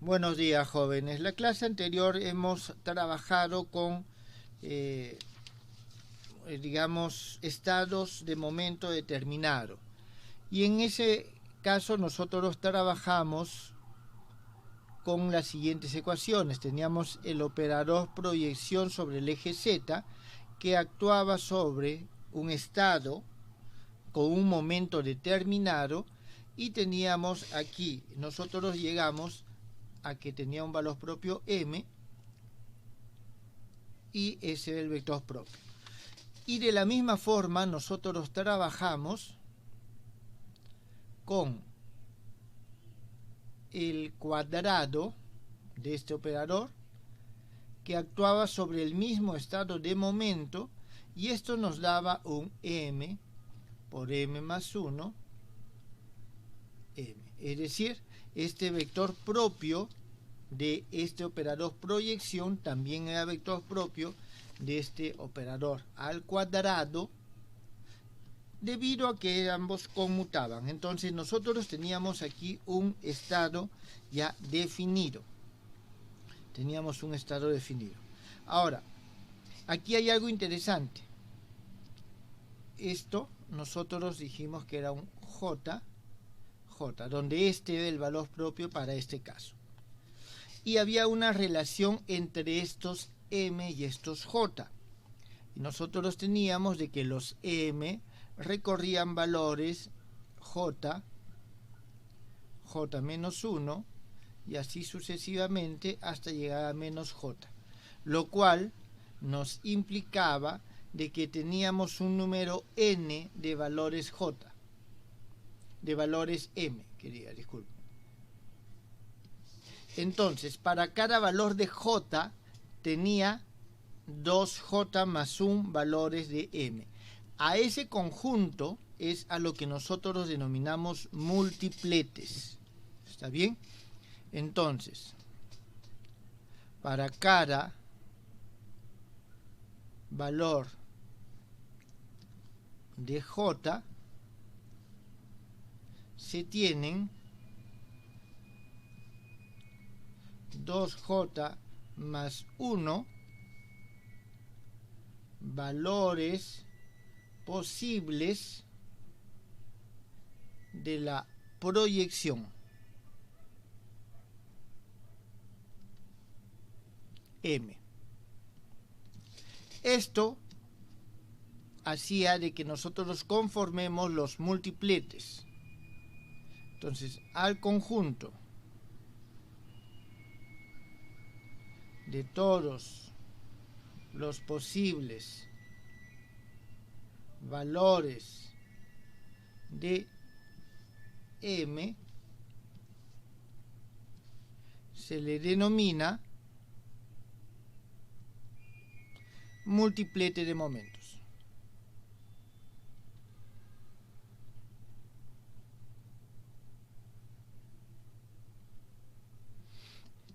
Buenos días, jóvenes. La clase anterior hemos trabajado con, digamos, estados de momento determinado. Y en ese caso nosotros trabajamos con las siguientes ecuaciones. Teníamos el operador proyección sobre el eje Z que actuaba sobre un estado con un momento determinado y teníamos aquí, nosotros llegamos a que tenía un valor propio m y ese es el vector propio. Y de la misma forma nosotros trabajamos con el cuadrado de este operador que actuaba sobre el mismo estado de momento y esto nos daba un m por m más 1 m. Es decir, este vector propio de este operador proyección también era vector propio de este operador al cuadrado debido a que ambos conmutaban. Entonces nosotros teníamos aquí un estado ya definido. Teníamos un estado definido. Ahora, aquí hay algo interesante. Esto nosotros dijimos que era un J, donde este era el valor propio para este caso. Y había una relación entre estos M y estos J. Y nosotros teníamos de que los M recorrían valores J menos 1 y así sucesivamente hasta llegar a menos J, lo cual nos implicaba de que teníamos un número n de valores J, de valores M, disculpen. Entonces, para cada valor de J tenía 2J más 1 valores de M. A ese conjunto es a lo que nosotros denominamos multipletes. ¿Está bien? Entonces, para cada valor de J se tienen 2J más 1 valores posibles de la proyección M. Esto hacía de que nosotros conformemos los multipletes. Entonces, al conjunto de todos los posibles valores de M se le denomina multiplete de momentos.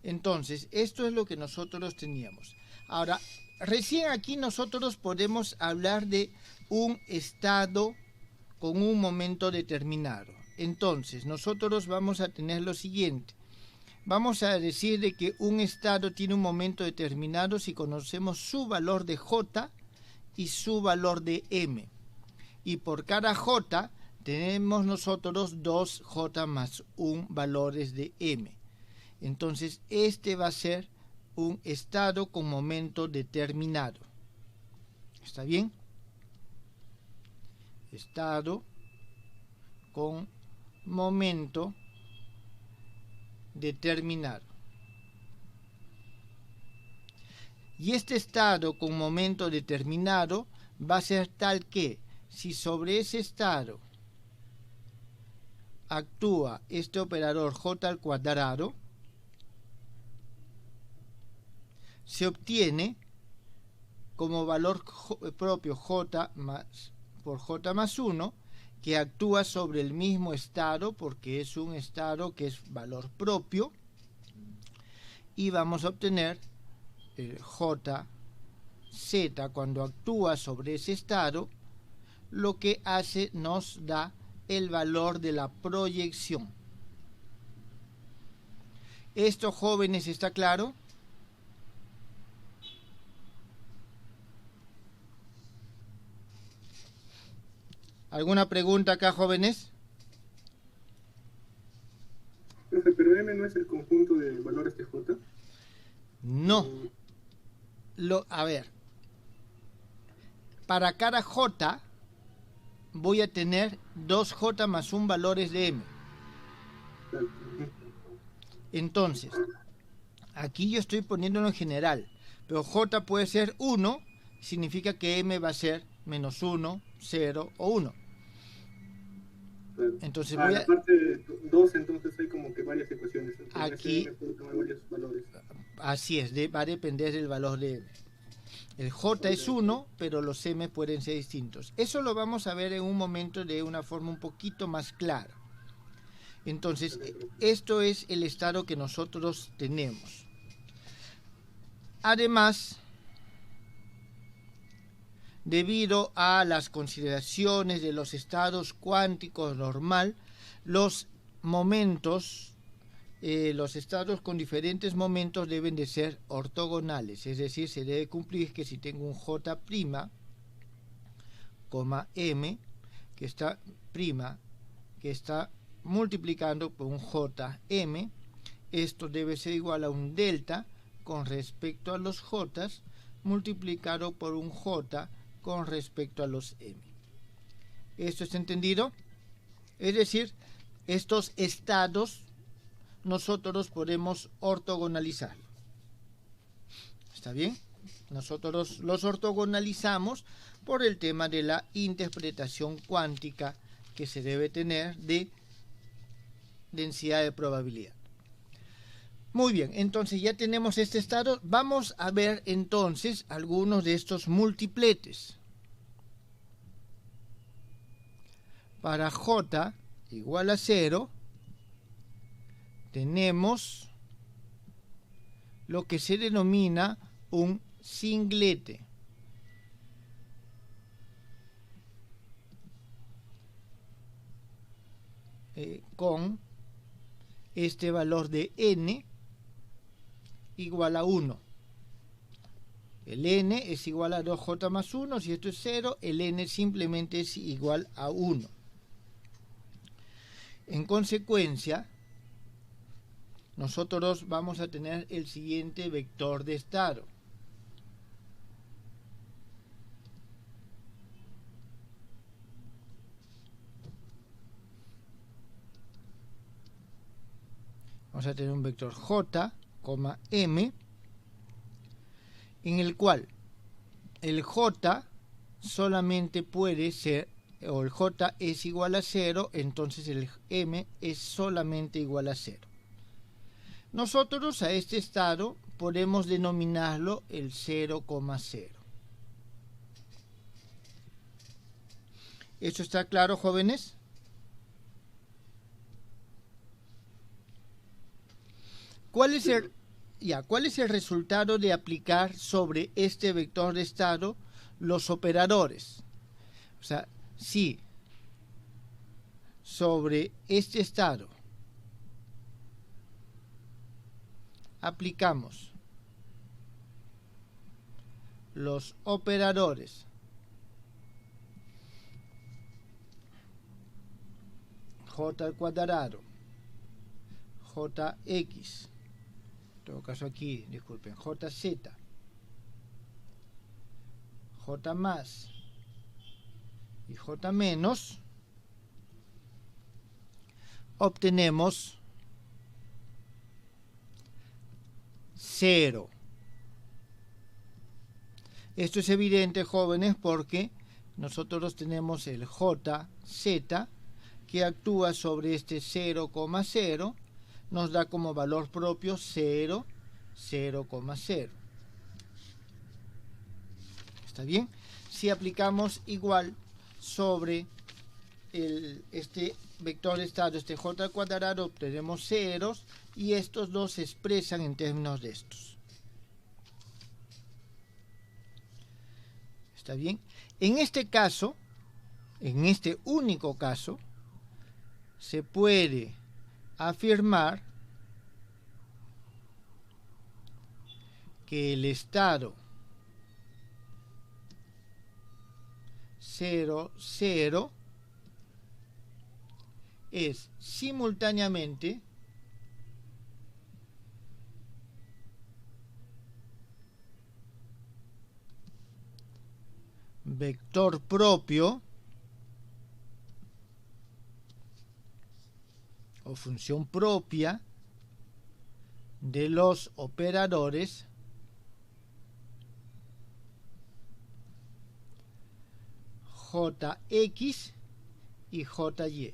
Entonces, esto es lo que nosotros teníamos. Ahora, recién aquí nosotros podemos hablar de un estado con un momento determinado. Entonces, nosotros vamos a tener lo siguiente. Vamos a decir de que un estado tiene un momento determinado si conocemos su valor de J y su valor de M. Y por cada J tenemos nosotros 2J más 1 valores de M. Entonces, este va a ser un estado con momento determinado. ¿Está bien? Estado con momento determinado. Y este estado con momento determinado va a ser tal que si sobre ese estado actúa este operador J al cuadrado, se obtiene como valor propio J por J más 1, que actúa sobre el mismo estado porque es un estado que es valor propio, y vamos a obtener J Z cuando actúa sobre ese estado, lo que hace nos da el valor de la proyección. ¿Esto, jóvenes, está claro? ¿Alguna pregunta acá, jóvenes? Pero M no es el conjunto de valores de J. No. A ver, para cada J voy a tener 2J más 1 valores de M. Entonces, aquí yo estoy poniéndolo en general, pero J puede ser 1, significa que M va a ser menos 1, 0 o 1. Entonces voy en la parte 2 entonces hay como que varias ecuaciones. Aquí, M puede tomar varios valores. Así es, va a depender del valor de M. El J es 1, pero los M pueden ser distintos. Eso lo vamos a ver en un momento de una forma un poquito más clara. Entonces, esto es el estado que nosotros tenemos. Además, debido a las consideraciones de los estados cuánticos normal, los momentos, los estados con diferentes momentos deben de ser ortogonales, es decir, se debe cumplir que si tengo un J', M, que está multiplicando por un JM, esto debe ser igual a un delta con respecto a los J multiplicado por un J con respecto a los M. ¿Esto está entendido? Es decir, estos estados nosotros podemos ortogonalizar. ¿Está bien? Nosotros los ortogonalizamos por el tema de la interpretación cuántica que se debe tener de densidad de probabilidad. Muy bien, entonces ya tenemos este estado. Vamos a ver entonces algunos de estos multipletes. Para J igual a 0, tenemos lo que se denomina un singlete. Con este valor de n igual a 1. El n es igual a 2j más 1, si esto es 0, el n simplemente es igual a 1. En consecuencia, nosotros vamos a tener el siguiente vector de estado. Vamos a tener un vector J, M, en el cual el J solamente puede ser, o el J es igual a 0, entonces el M es solamente igual a 0. Nosotros a este estado podemos denominarlo el 0,0. ¿Esto está claro, jóvenes? ¿Cuál es el resultado de aplicar sobre este vector de estado los operadores? O sea, si sobre este estado aplicamos los operadores j al cuadrado, jx, en todo caso aquí, disculpen, jz, j más y j menos, obtenemos 0. Esto es evidente, jóvenes, porque nosotros tenemos el jz que actúa sobre este 0,0, nos da como valor propio 0, 0,0. ¿Está bien? Si aplicamos igual sobre este vector de estado, este j al cuadrado, obtenemos ceros y estos dos se expresan en términos de estos. ¿Está bien? En este caso, en este único caso, se puede afirmar que el estado 0, 0 es simultáneamente vector propio o función propia de los operadores Jx y Jy.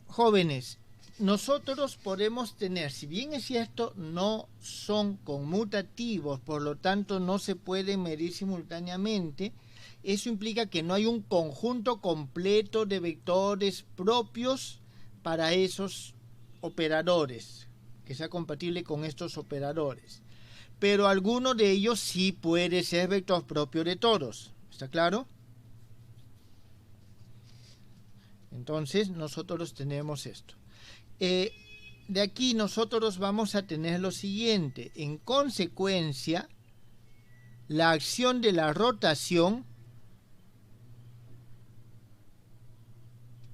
Jóvenes, nosotros podemos tener, si bien es cierto, no son conmutativos, por lo tanto no se pueden medir simultáneamente. Eso implica que no hay un conjunto completo de vectores propios para esos operadores, que sea compatible con estos operadores. Pero alguno de ellos sí puede ser vector propio de todos. ¿Está claro? Entonces nosotros tenemos esto. De aquí nosotros vamos a tener lo siguiente. En consecuencia, la acción de la rotación,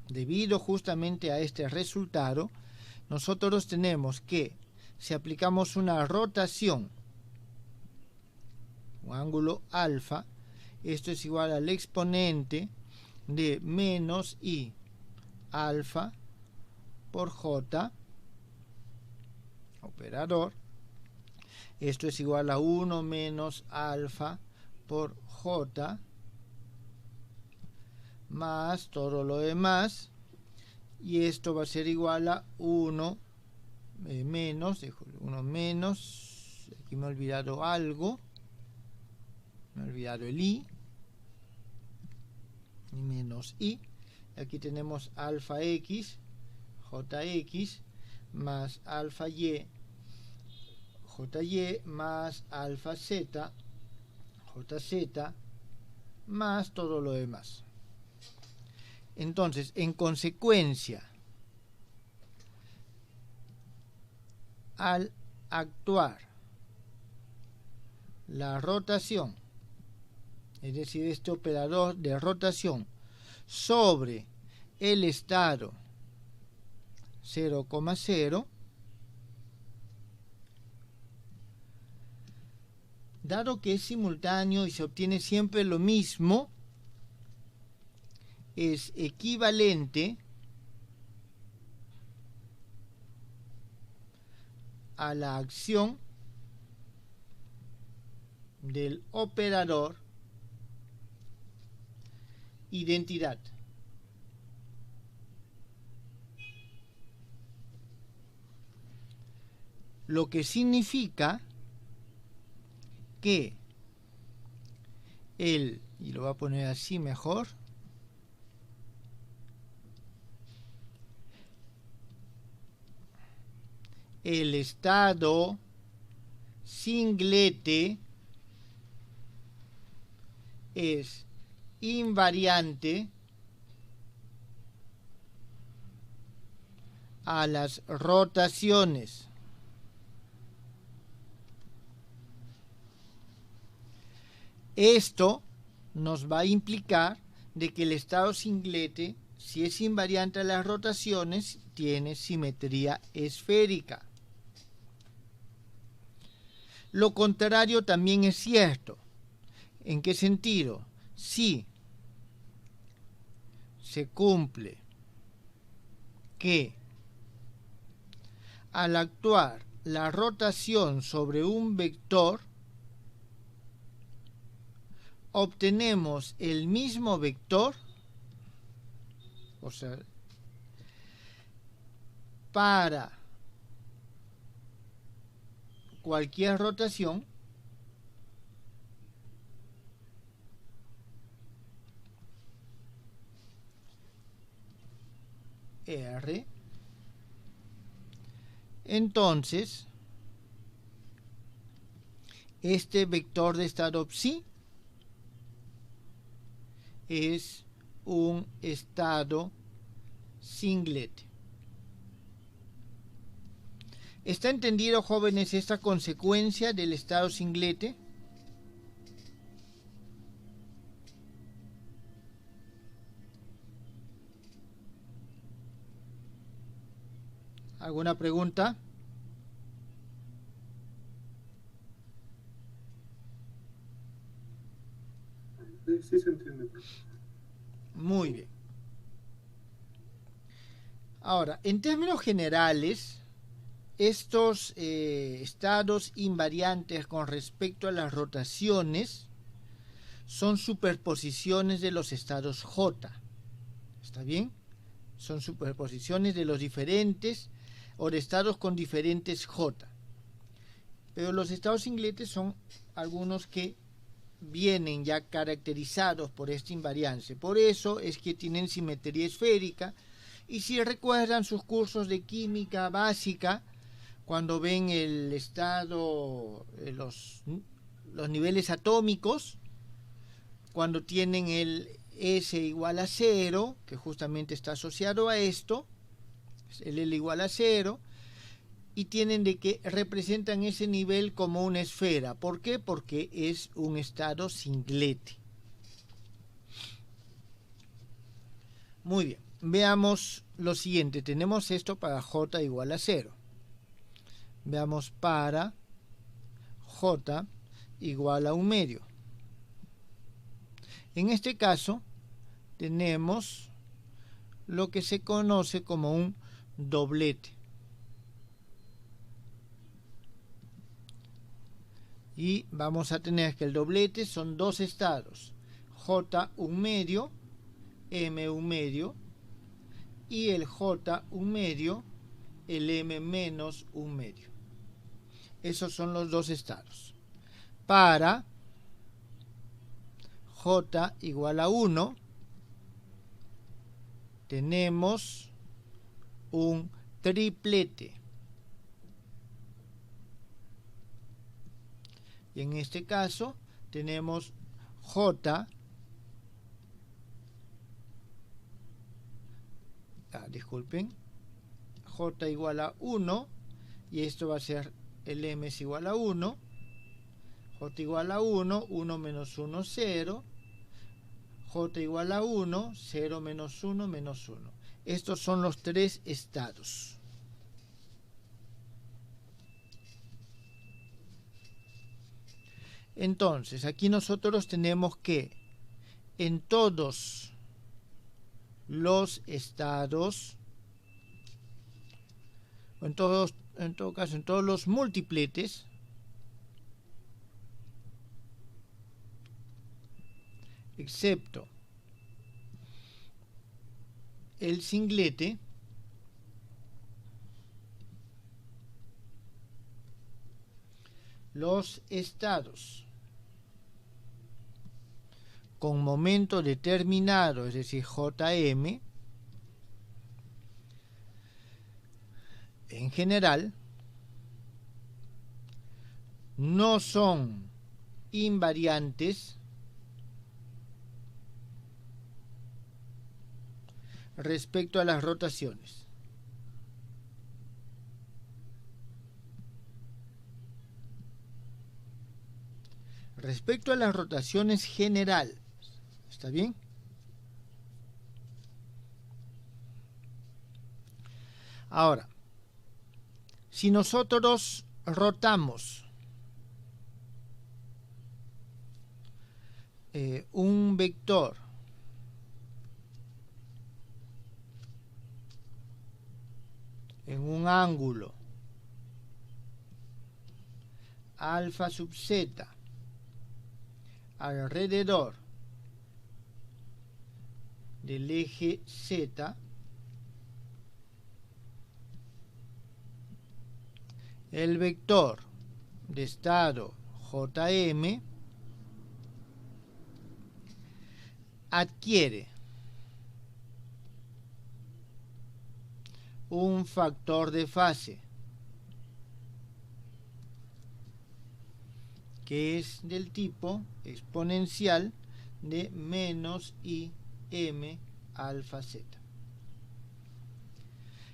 debido justamente a este resultado, nosotros tenemos que, si aplicamos una rotación, un ángulo alfa, esto es igual al exponente de menos i alfa por j, operador. Esto es igual a 1 menos alfa por j más todo lo demás, y esto va a ser igual a 1 menos, aquí me he olvidado algo, me he olvidado el i, menos i, aquí tenemos alfa x, jx, más alfa y, jy, más alfa z, jz, más todo lo demás. Entonces, en consecuencia, al actuar la rotación, es decir, este operador de rotación sobre el estado 0,0, dado que es simultáneo y se obtiene siempre lo mismo, es equivalente a la acción del operador identidad. Lo que significa que y lo voy a poner así mejor, el estado singlete es invariante a las rotaciones. Esto nos va a implicar de que el estado singlete, si es invariante a las rotaciones, tiene simetría esférica. Lo contrario también es cierto. ¿En qué sentido? Si se cumple que al actuar la rotación sobre un vector, obtenemos el mismo vector, o sea, para cualquier rotación, R. Entonces, este vector de estado psi es un estado singlete. ¿Está entendido, jóvenes, esta consecuencia del estado singlete? ¿Alguna pregunta? Sí se entiende. Muy bien. Ahora, en términos generales, estos estados invariantes con respecto a las rotaciones son superposiciones de los estados J. ¿Está bien? Son superposiciones de los diferentes o de estados con diferentes J. Pero los estados singletes son algunos que vienen ya caracterizados por esta invariancia. Por eso es que tienen simetría esférica. Y si recuerdan sus cursos de química básica, cuando ven el estado, los niveles atómicos, cuando tienen el S igual a 0, que justamente está asociado a esto, el L igual a 0, y tienen de que representan ese nivel como una esfera. ¿Por qué? Porque es un estado singlete. Muy bien, veamos lo siguiente. Tenemos esto para J igual a 0. Veamos para J igual a 1 medio. En este caso tenemos lo que se conoce como un doblete. Y vamos a tener que el doblete son dos estados, J 1 medio, M 1 medio, y el J 1 medio, el M menos 1 medio. Esos son los dos estados. Para J igual a 1, tenemos un triplete. Y en este caso tenemos J, disculpen, J igual a 1, y esto va a ser el M es igual a 1, J igual a 1, 1 menos 1, 0, J igual a 1, 0 menos 1, menos 1. Estos son los tres estados. Entonces, aquí nosotros tenemos que en todos los estados, o en todo caso, en todos los múltipletes, excepto el singlete, los estados con momento determinado, es decir, Jm, en general, no son invariantes respecto a las rotaciones. Respecto a las rotaciones general, ¿está bien? Ahora, si nosotros rotamos un vector en un ángulo alfa sub z alrededor del eje z, el vector de estado Jm adquiere un factor de fase que es del tipo exponencial de menos im alfa z.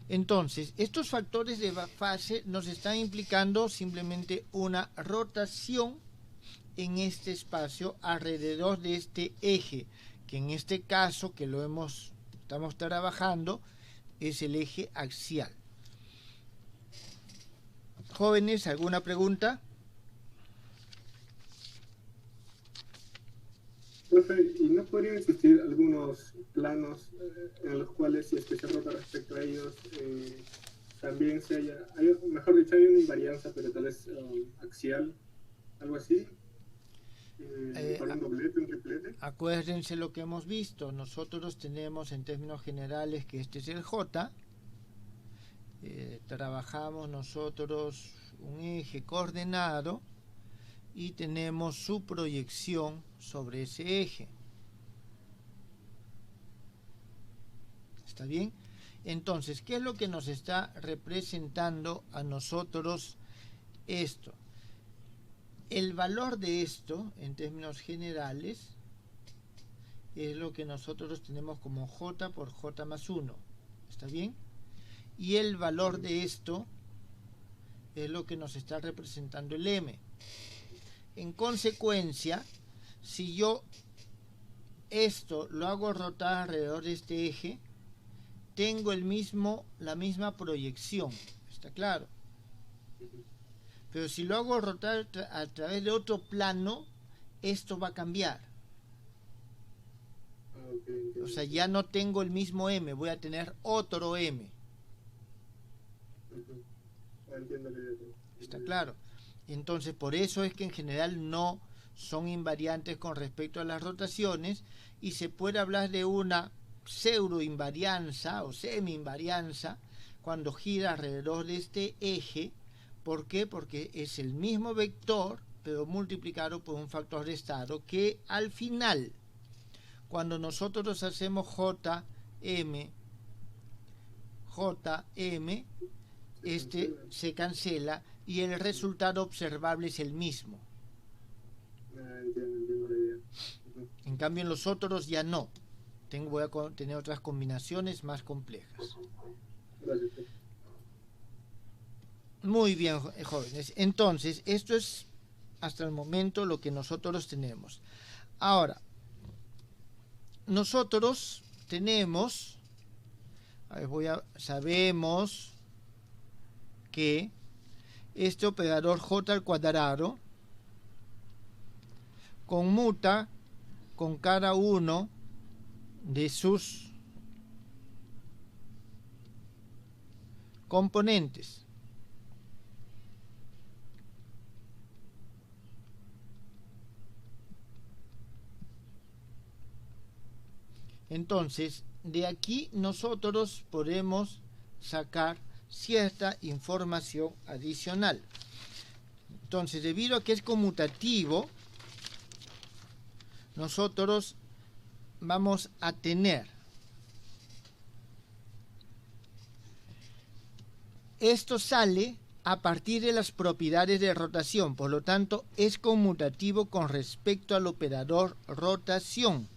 Entonces, estos factores de fase nos están implicando simplemente una rotación en este espacio alrededor de este eje, que en este caso que estamos trabajando es el eje axial. Jóvenes, ¿alguna pregunta? Profe, ¿y no podrían existir algunos planos en los cuales, si es que se rota respecto a ellos, también mejor dicho, hay una invarianza, pero tal vez axial, algo así? ¿Para un doblete, un triplete? Acuérdense lo que hemos visto. Nosotros tenemos en términos generales que este es el J. Trabajamos nosotros un eje coordenado y tenemos su proyección sobre ese eje. ¿Está bien? Entonces, ¿qué es lo que nos está representando a nosotros esto? El valor de esto, en términos generales, es lo que nosotros tenemos como J por J más 1. ¿Está bien? Y el valor de esto es lo que nos está representando el M. En consecuencia, si yo esto lo hago rotar alrededor de este eje, tengo la misma proyección. ¿Está claro? Pero si lo hago rotar a través de otro plano, esto va a cambiar. O sea, ya no tengo el mismo M, voy a tener otro M. ¿Está claro? Entonces, por eso es que en general no son invariantes con respecto a las rotaciones y se puede hablar de una pseudo-invarianza o semi-invarianza cuando gira alrededor de este eje. ¿Por qué? Porque es el mismo vector, pero multiplicado por un factor restado que al final, cuando nosotros hacemos JM, este se cancela y el resultado observable es el mismo. Entiendo la idea. En cambio, en los otros ya no. Voy a tener otras combinaciones más complejas. Gracias. Muy bien, jóvenes. Entonces, esto es hasta el momento lo que nosotros tenemos. Ahora, nosotros tenemos, sabemos que este operador J al cuadrado conmuta con cada uno de sus componentes. Entonces, de aquí nosotros podemos sacar cierta información adicional. Entonces, debido a que es conmutativo, nosotros vamos a tener esto sale a partir de las propiedades de rotación, por lo tanto es conmutativo con respecto al operador rotación.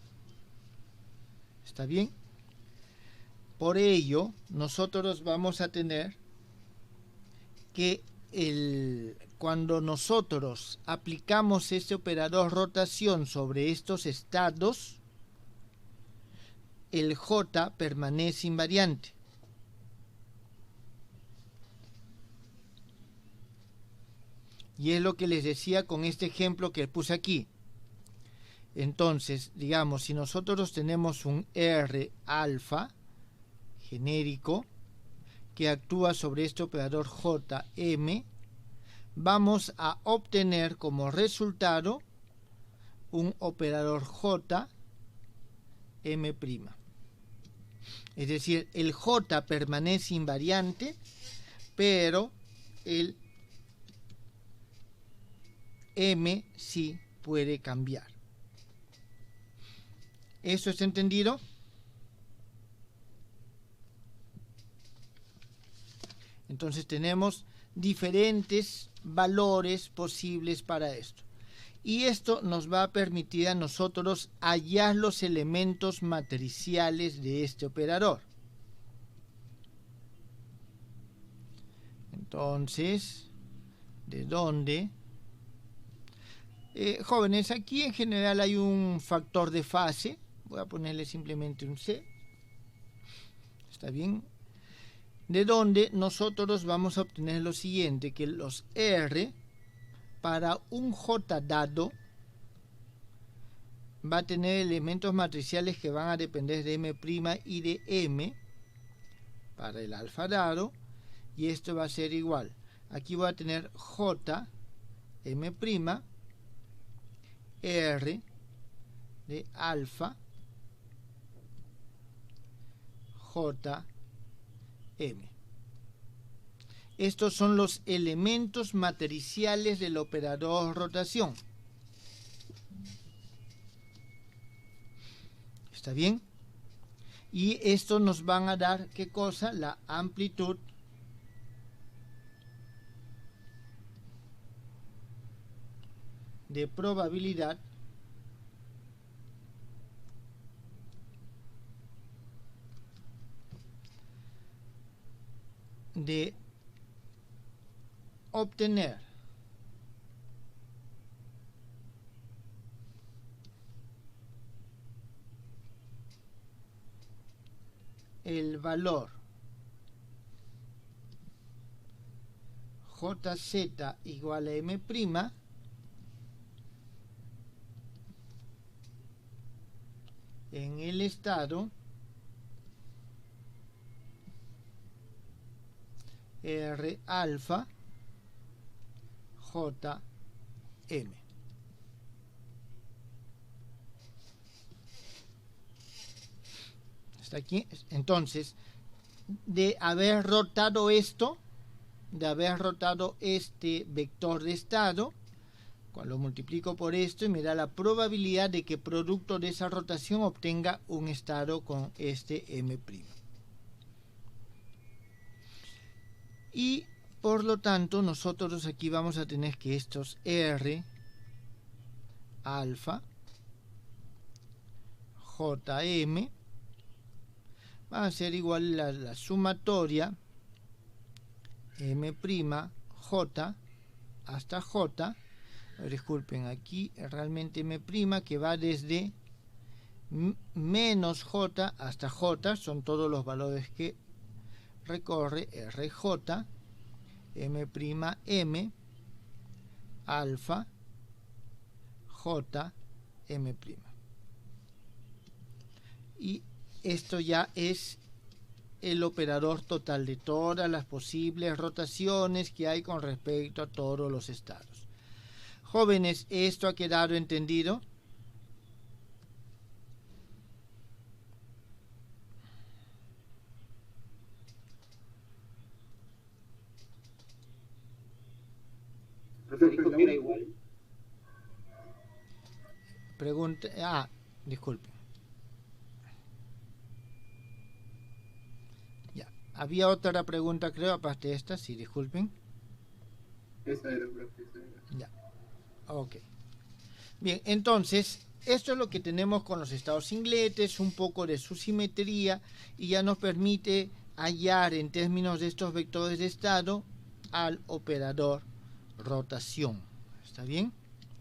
¿Está bien? Por ello, nosotros vamos a tener que cuando nosotros aplicamos este operador rotación sobre estos estados, el J permanece invariante. Y es lo que les decía con este ejemplo que puse aquí. Entonces, digamos, si nosotros tenemos un R alfa genérico que actúa sobre este operador JM, vamos a obtener como resultado un operador J M'. Es decir, el J permanece invariante, pero el M sí puede cambiar. ¿Eso está entendido? Entonces tenemos diferentes valores posibles para esto. Y esto nos va a permitir a nosotros hallar los elementos matriciales de este operador. Entonces, ¿de dónde? Jóvenes, aquí en general hay un factor de fase. Voy a ponerle simplemente un C. ¿Está bien? De donde nosotros vamos a obtener lo siguiente, que los R para un J dado va a tener elementos matriciales que van a depender de M' y de M para el alfa dado, y esto va a ser igual. Aquí voy a tener J, M', R de alfa, J, M. Estos son los elementos matriciales del operador rotación. ¿Está bien? Y estos nos van a dar, ¿qué cosa? La amplitud de probabilidad de obtener el valor JZ igual a M' en el estado R alfa JM. ¿Está aquí? Entonces, de haber rotado esto, de haber rotado este vector de estado, cuando lo multiplico por esto y me da la probabilidad de que producto de esa rotación obtenga un estado con este M'. Y por lo tanto nosotros aquí vamos a tener que estos R alfa JM van a ser igual a la sumatoria M' J hasta J. Disculpen, aquí realmente M' que va desde menos J hasta J, son todos los valores que recorre RJ, M' alfa J M'. Y esto ya es el operador total de todas las posibles rotaciones que hay con respecto a todos los estados. Jóvenes, ¿esto ha quedado entendido? Dijo que era igual. Pregunta, disculpe. Ya, había otra pregunta, creo, aparte de esta, sí, disculpen. Esa era, profe, esa era. Ya, ok. Bien, entonces, esto es lo que tenemos con los estados singletes, un poco de su simetría, y ya nos permite hallar en términos de estos vectores de estado al operador rotación. ¿Está bien?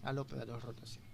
Al operador rotación.